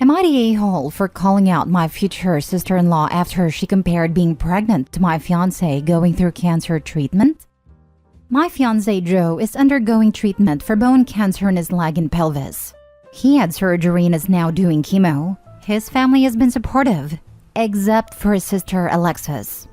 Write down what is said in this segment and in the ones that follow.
Am I the a-hole for calling out my future sister-in-law after she compared being pregnant to my fiancé going through cancer treatment? My fiancé Joe is undergoing treatment for bone cancer in his leg and pelvis. He had surgery and is now doing chemo. His family has been supportive, except for his sister Alexis.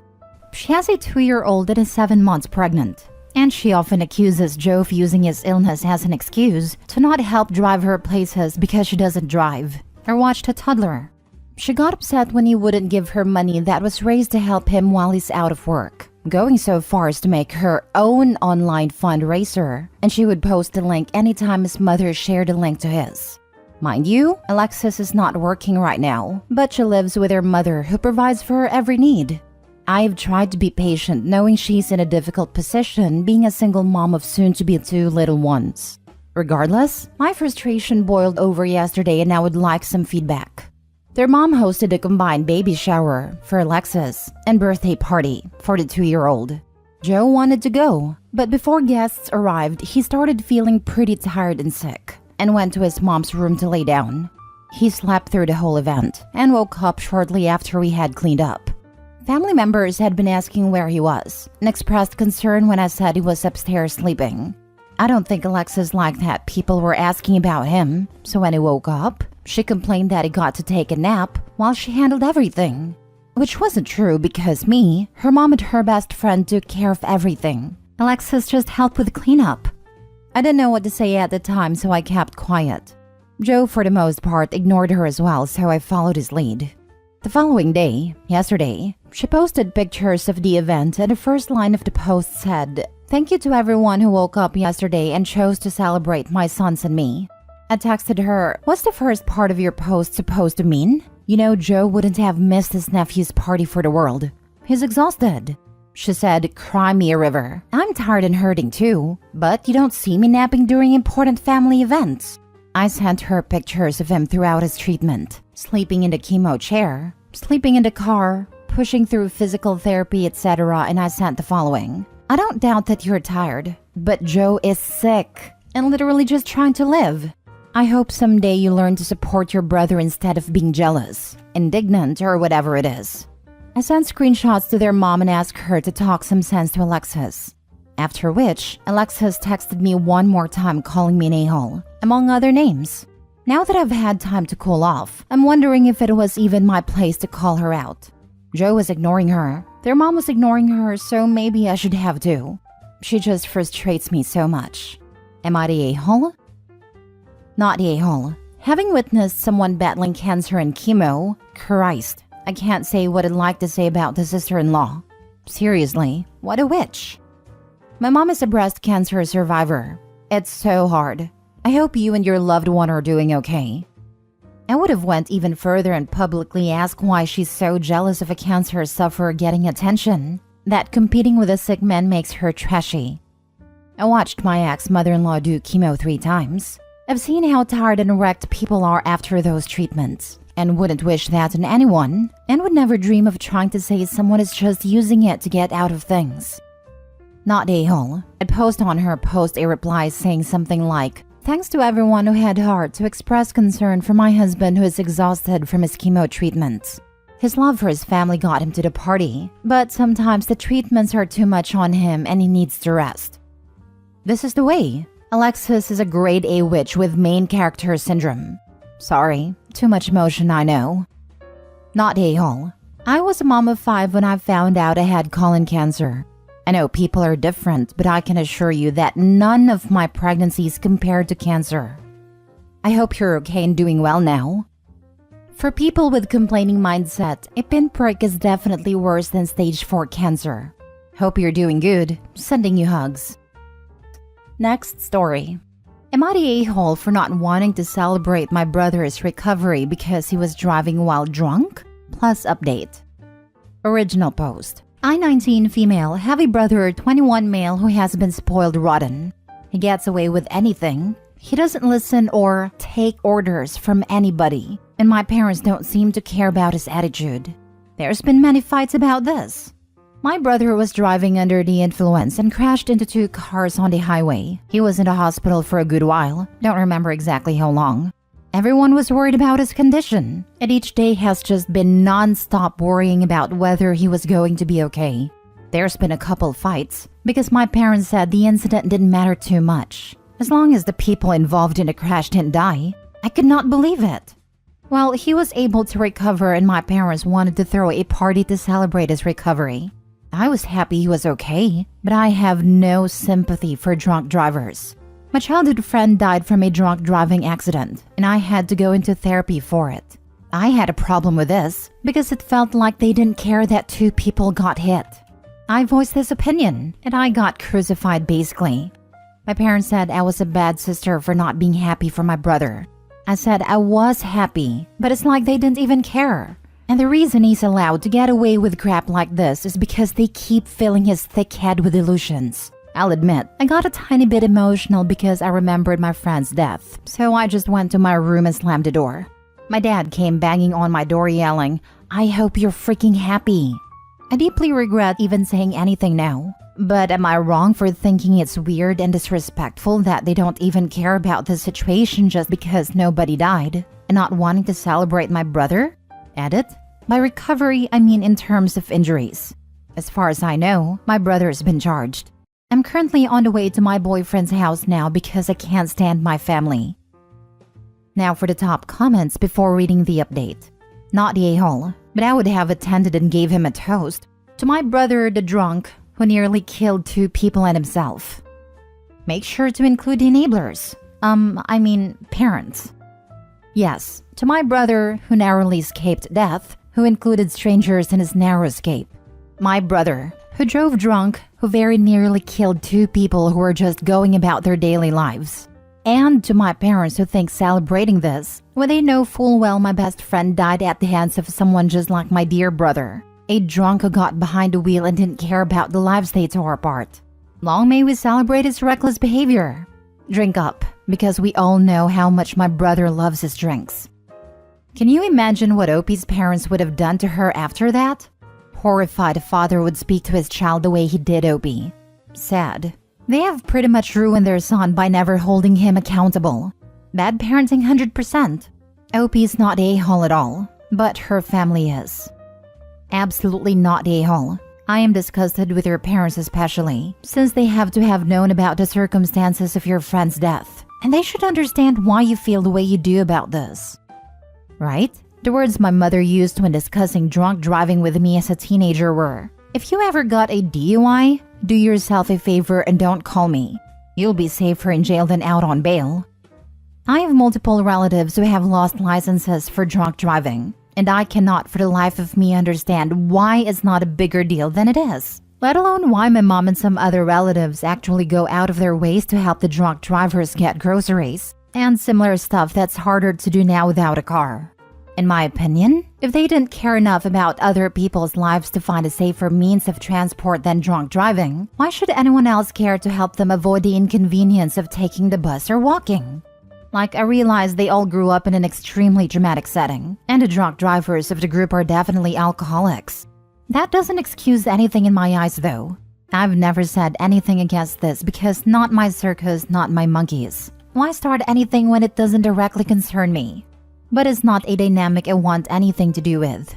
She has a 2-year-old and is 7 months pregnant, and she often accuses Joe of using his illness as an excuse to not help drive her places because she doesn't drive or watched a toddler. She got upset when he wouldn't give her money that was raised to help him while he's out of work, going so far as to make her own online fundraiser, and she would post the link anytime his mother shared a link to his. Mind you, Alexis is not working right now, but she lives with her mother who provides for her every need. I've tried to be patient knowing she's in a difficult position being a single mom of soon-to-be 2 little ones. Regardless, my frustration boiled over yesterday and I would like some feedback. Their mom hosted a combined baby shower for Alexis and birthday party for the 2-year-old. Joe wanted to go, but before guests arrived, he started feeling pretty tired and sick and went to his mom's room to lay down. He slept through the whole event and woke up shortly after we had cleaned up. Family members had been asking where he was and expressed concern when I said he was upstairs sleeping. I don't think Alexis liked that people were asking about him, so when he woke up, she complained that he got to take a nap while she handled everything. Which wasn't true because her mom and her best friend took care of everything. Alexis just helped with cleanup. I didn't know what to say at the time, so I kept quiet. Joe, for the most part, ignored her as well, so I followed his lead. The following day, yesterday, she posted pictures of the event and the first line of the post said, "Thank you to everyone who woke up yesterday and chose to celebrate my sons and me." I texted her, "What's the first part of your post supposed to mean? You know, Joe wouldn't have missed his nephew's party for the world. He's exhausted." She said, "Cry me a river. I'm tired and hurting too, but you don't see me napping during important family events." I sent her pictures of him throughout his treatment, sleeping in the chemo chair, sleeping in the car, pushing through physical therapy, etc., and I sent the following. "I don't doubt that you're tired, but Joe is sick and literally just trying to live. I hope someday you learn to support your brother instead of being jealous, indignant, or whatever it is." I sent screenshots to their mom and asked her to talk some sense to Alexis. After which, Alexis texted me one more time calling me an a-hole, among other names. Now that I've had time to cool off, I'm wondering if it was even my place to call her out. Joe was ignoring her. Their mom was ignoring her, so maybe I should have too. She just frustrates me so much. Am I the a-hole? Not the a-hole. Having witnessed someone battling cancer and chemo, Christ, I can't say what I'd like to say about the sister-in-law. Seriously, what a witch. My mom is a breast cancer survivor. It's so hard. I hope you and your loved one are doing okay. I would have went even further and publicly asked why she's so jealous of a cancer sufferer getting attention, that competing with a sick man makes her trashy. I watched my ex-mother-in-law do chemo 3 times. I've seen how tired and wrecked people are after those treatments, and wouldn't wish that on anyone, and would never dream of trying to say someone is just using it to get out of things. Not a-hole. I'd post on her post a reply saying something like, "Thanks to everyone who had heart to express concern for my husband who is exhausted from his chemo treatments. His love for his family got him to the party, but sometimes the treatments are too much on him and he needs to rest." This is the way. Alexis is a grade A witch with main character syndrome. Sorry, too much emotion, I know. Not a-hole. I was a mom of 5 when I found out I had colon cancer. I know people are different, but I can assure you that none of my pregnancies compared to cancer. I hope you're okay and doing well now. For people with complaining mindset, a pinprick is definitely worse than stage 4 cancer. Hope you're doing good. Sending you hugs. Next story. Am I the a-hole for not wanting to celebrate my brother's recovery because he was driving while drunk? Plus update. Original post. I-19 female, have a brother 21 male who has been spoiled rotten. He gets away with anything. He doesn't listen or take orders from anybody, and my parents don't seem to care about his attitude. There's been many fights about this. My brother was driving under the influence and crashed into 2 cars on the highway. He was in the hospital for a good while, don't remember exactly how long. Everyone was worried about his condition, and each day has just been non-stop worrying about whether he was going to be okay. There's been a couple fights because my parents said the incident didn't matter too much. As long as the people involved in the crash didn't die, I could not believe it. Well, he was able to recover and my parents wanted to throw a party to celebrate his recovery. I was happy he was okay, but I have no sympathy for drunk drivers. My childhood friend died from a drunk driving accident, and I had to go into therapy for it. I had a problem with this because it felt like they didn't care that 2 people got hit. I voiced this opinion, and I got crucified basically. My parents said I was a bad sister for not being happy for my brother. I said I was happy, but it's like they didn't even care. And the reason he's allowed to get away with crap like this is because they keep filling his thick head with illusions. I'll admit, I got a tiny bit emotional because I remembered my friend's death, so I just went to my room and slammed the door. My dad came banging on my door yelling, "I hope you're freaking happy." I deeply regret even saying anything now. But am I wrong for thinking it's weird and disrespectful that they don't even care about the situation just because nobody died, and not wanting to celebrate my brother? Edit. By recovery, I mean in terms of injuries. As far as I know, my brother has been charged. I'm currently on the way to my boyfriend's house now because I can't stand my family. Now for the top comments before reading the update. Not the a-hole, but I would have attended and gave him a toast. To my brother, the drunk, who nearly killed 2 people and himself. Make sure to include enablers. Parents. Yes, to my brother, who narrowly escaped death, who included strangers in his narrow escape. My brother, who drove drunk, who very nearly killed 2 people who were just going about their daily lives. And to my parents who think celebrating this, when they know full well my best friend died at the hands of someone just like my dear brother. A drunk who got behind the wheel and didn't care about the lives they tore apart. Long may we celebrate his reckless behavior. Drink up, because we all know how much my brother loves his drinks. Can you imagine what Opie's parents would have done to her after that? Horrified, a father would speak to his child the way he did Opie. Sad. They have pretty much ruined their son by never holding him accountable. Bad parenting 100%. Opie's not a-hole at all, but her family is. Absolutely not a-hole. I am disgusted with your parents especially, since they have to have known about the circumstances of your friend's death, and they should understand why you feel the way you do about this. Right? The words my mother used when discussing drunk driving with me as a teenager were, "If you ever got a DUI, do yourself a favor and don't call me. You'll be safer in jail than out on bail." I have multiple relatives who have lost licenses for drunk driving, and I cannot for the life of me understand why it's not a bigger deal than it is. Let alone why my mom and some other relatives actually go out of their ways to help the drunk drivers get groceries and similar stuff that's harder to do now without a car. In my opinion, if they didn't care enough about other people's lives to find a safer means of transport than drunk driving, why should anyone else care to help them avoid the inconvenience of taking the bus or walking? Like, I realize they all grew up in an extremely dramatic setting, and the drunk drivers of the group are definitely alcoholics. That doesn't excuse anything in my eyes though. I've never said anything against this because not my circus, not my monkeys. Why start anything when it doesn't directly concern me? But it's not a dynamic I want anything to do with.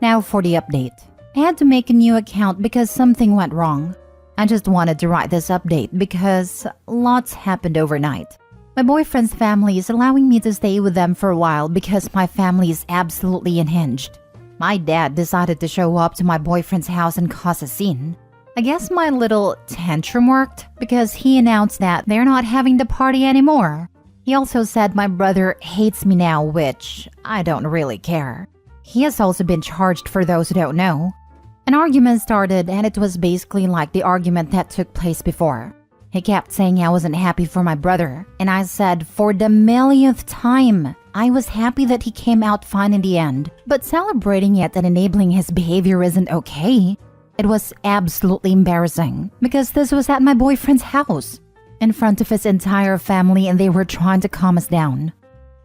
Now for the update. I had to make a new account because something went wrong. I just wanted to write this update because lots happened overnight. My boyfriend's family is allowing me to stay with them for a while because my family is absolutely unhinged. My dad decided to show up to my boyfriend's house and cause a scene. I guess my little tantrum worked because he announced that they're not having the party anymore. He also said my brother hates me now, which I don't really care. He has also been charged, for those who don't know. An argument started and it was basically like the argument that took place before. He kept saying I wasn't happy for my brother, and I said for the millionth time, I was happy that he came out fine in the end, but celebrating it and enabling his behavior isn't okay. It was absolutely embarrassing because this was at my boyfriend's house, in front of his entire family, and they were trying to calm us down.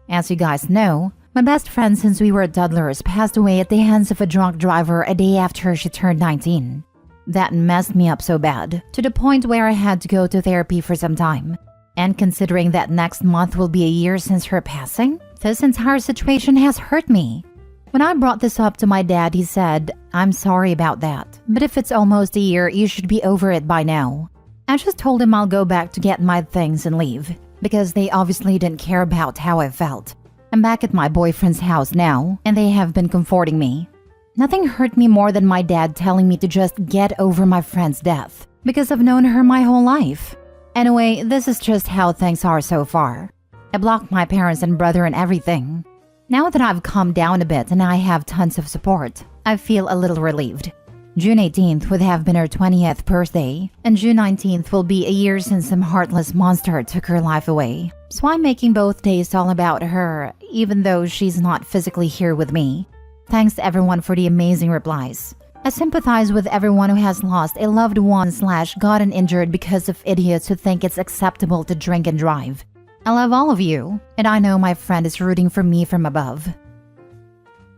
As you guys know, my best friend since we were toddlers passed away at the hands of a drunk driver a day after she turned 19. That messed me up so bad, to the point where I had to go to therapy for some time. And considering that next month will be a year since her passing, this entire situation has hurt me. When I brought this up to my dad, he said, "I'm sorry about that, but if it's almost a year, you should be over it by now." I just told him I'll go back to get my things and leave, because they obviously didn't care about how I felt. I'm back at my boyfriend's house now, and they have been comforting me. Nothing hurt me more than my dad telling me to just get over my friend's death, because I've known her my whole life. Anyway, this is just how things are so far. I blocked my parents and brother and everything. Now that I've calmed down a bit and I have tons of support, I feel a little relieved. June 18th would have been her 20th birthday, and June 19th will be a year since some heartless monster took her life away. So I'm making both days all about her, even though she's not physically here with me. Thanks to everyone for the amazing replies. I sympathize with everyone who has lost a loved one / gotten injured because of idiots who think it's acceptable to drink and drive. I love all of you, and I know my friend is rooting for me from above.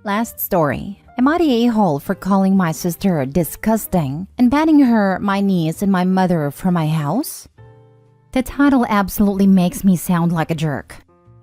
Last story. Am I the a-hole for calling my sister disgusting and banning her, my niece, and my mother from my house? The title absolutely makes me sound like a jerk.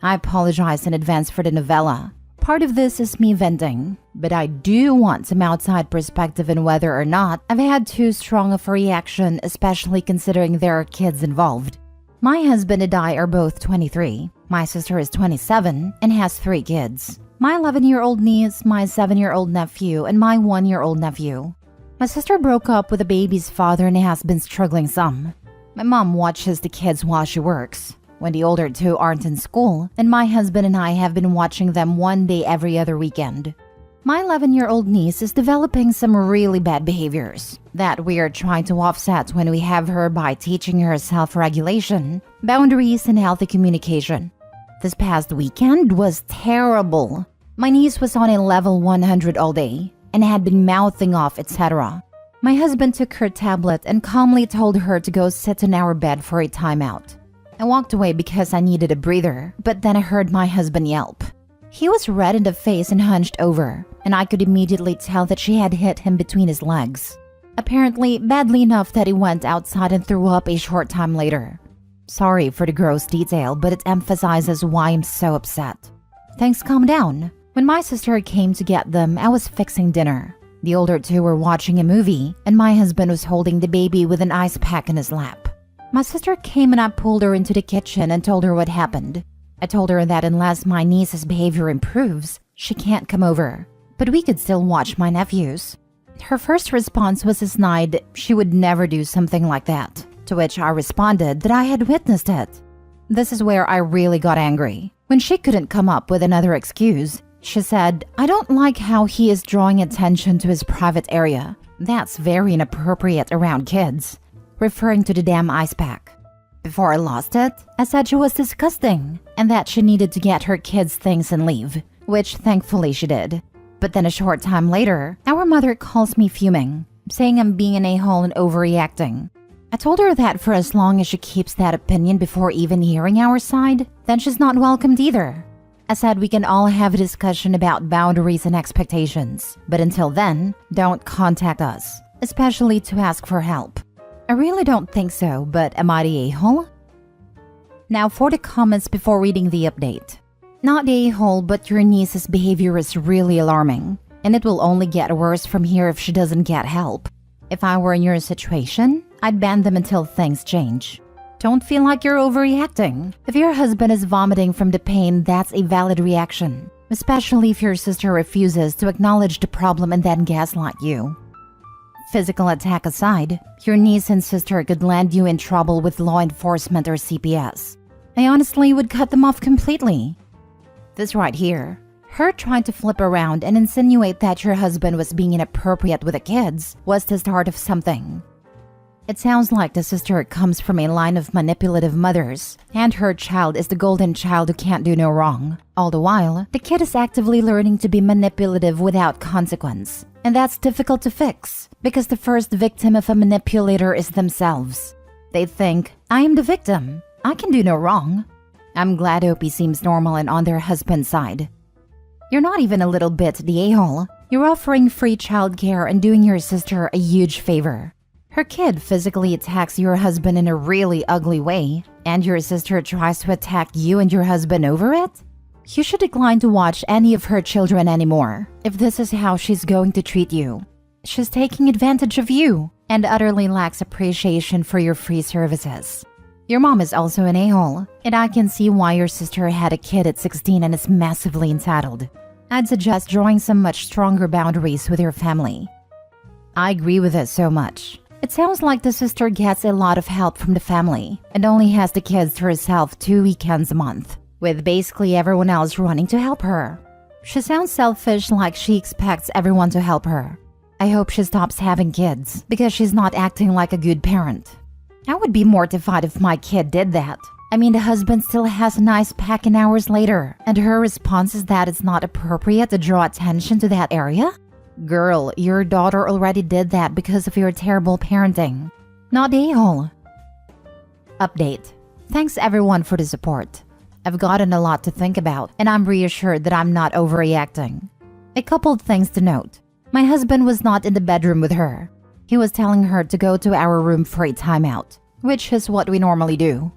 I apologize in advance for the novella. Part of this is me venting, but I do want some outside perspective on whether or not I've had too strong of a reaction, especially considering there are kids involved. My husband and I are both 23. My sister is 27 and has 3 kids. My 11-year-old niece, my 7-year-old nephew, and my 1-year-old nephew. My sister broke up with the baby's father and has been struggling some. My mom watches the kids while she works, when the older 2 aren't in school, and my husband and I have been watching them one day every other weekend. My 11-year-old niece is developing some really bad behaviors that we are trying to offset when we have her by teaching her self-regulation, boundaries, and healthy communication. This past weekend was terrible. My niece was on a level 100 all day and had been mouthing off, etc. My husband took her tablet and calmly told her to go sit in our bed for a timeout. I walked away because I needed a breather, but then I heard my husband yelp. He was red in the face and hunched over, and I could immediately tell that she had hit him between his legs. Apparently, badly enough that he went outside and threw up a short time later. Sorry for the gross detail, but it emphasizes why I'm so upset. Things calmed down. When my sister came to get them, I was fixing dinner. The older 2 were watching a movie, and my husband was holding the baby with an ice pack in his lap. My sister came and I pulled her into the kitchen and told her what happened. I told her that unless my niece's behavior improves, she can't come over, but we could still watch my nephews. Her first response was a snide, she would never do something like that, to which I responded that I had witnessed it. This is where I really got angry. When she couldn't come up with another excuse, she said, "I don't like how he is drawing attention to his private area. That's very inappropriate around kids," referring to the damn ice pack. Before I lost it, I said she was disgusting and that she needed to get her kids' things and leave, which thankfully she did. But then a short time later, our mother calls me fuming, saying I'm being an a-hole and overreacting. I told her that for as long as she keeps that opinion before even hearing our side, then she's not welcomed either. I said we can all have a discussion about boundaries and expectations, but until then, don't contact us, especially to ask for help. I really don't think so, but am I the a-hole? Now for the comments before reading the update. Not the a-hole, but your niece's behavior is really alarming, and it will only get worse from here if she doesn't get help. If I were in your situation, I'd ban them until things change. Don't feel like you're overreacting. If your husband is vomiting from the pain, that's a valid reaction, especially if your sister refuses to acknowledge the problem and then gaslight you. Physical attack aside, your niece and sister could land you in trouble with law enforcement or CPS. I honestly would cut them off completely. This right here, her trying to flip around and insinuate that your husband was being inappropriate with the kids, was the start of something. It sounds like the sister comes from a line of manipulative mothers, and her child is the golden child who can't do no wrong. All the while, the kid is actively learning to be manipulative without consequence. And that's difficult to fix, because the first victim of a manipulator is themselves. They think, I am the victim. I can do no wrong. I'm glad Opie seems normal and on their husband's side. You're not even a little bit the a-hole. You're offering free childcare and doing your sister a huge favor. Her kid physically attacks your husband in a really ugly way, and your sister tries to attack you and your husband over it? You should decline to watch any of her children anymore if this is how she's going to treat you. She's taking advantage of you and utterly lacks appreciation for your free services. Your mom is also an a-hole, and I can see why your sister had a kid at 16 and is massively entitled. I'd suggest drawing some much stronger boundaries with your family. I agree with this so much. It sounds like the sister gets a lot of help from the family and only has the kids to herself 2 weekends a month, with basically everyone else running to help her. She sounds selfish, like she expects everyone to help her. I hope she stops having kids because she's not acting like a good parent. I would be mortified if my kid did that. I mean, the husband still has a nice pack-in hours later, and her response is that it's not appropriate to draw attention to that area? Girl, your daughter already did that because of your terrible parenting. Not a-hole. Update. Thanks everyone for the support. I've gotten a lot to think about, and I'm reassured that I'm not overreacting. A couple of things to note. My husband was not in the bedroom with her. He was telling her to go to our room for a timeout, which is what we normally do.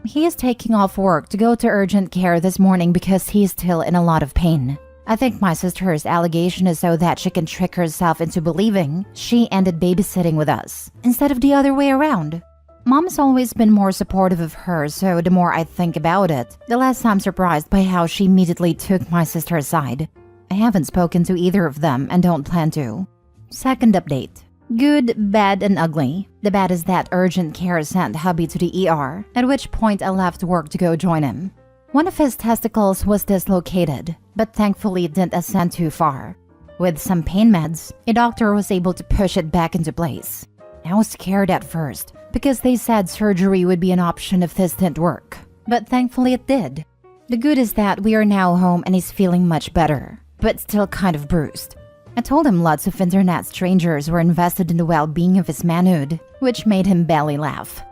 He is taking off work to go to urgent care this morning because he is still in a lot of pain. I think my sister's allegation is so that she can trick herself into believing she ended babysitting with us, instead of the other way around. Mom's always been more supportive of her, so the more I think about it, the less I'm surprised by how she immediately took my sister aside. I haven't spoken to either of them and don't plan to. Second update. Good, bad, and ugly. The bad is that urgent care sent hubby to the ER, at which point I left work to go join him. One of his testicles was dislocated, but thankfully it didn't ascend too far. With some pain meds, a doctor was able to push it back into place. I was scared at first, because they said surgery would be an option if this didn't work. But thankfully it did. The good is that we are now home and he's feeling much better, but still kind of bruised. I told him lots of internet strangers were invested in the well-being of his manhood, which made him belly laugh.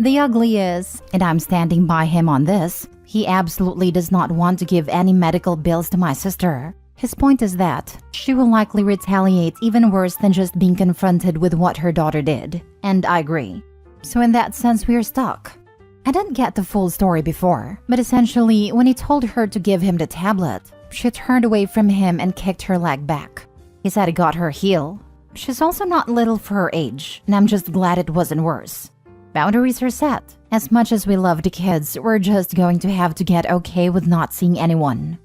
The ugly is, and I'm standing by him on this, he absolutely does not want to give any medical bills to my sister. His point is that she will likely retaliate even worse than just being confronted with what her daughter did, and I agree. So in that sense, we're stuck. I didn't get the full story before, but essentially, when he told her to give him the tablet, she turned away from him and kicked her leg back. He said it got her heel. She's also not little for her age, and I'm just glad it wasn't worse. Boundaries are set. As much as we love the kids, we're just going to have to get okay with not seeing anyone.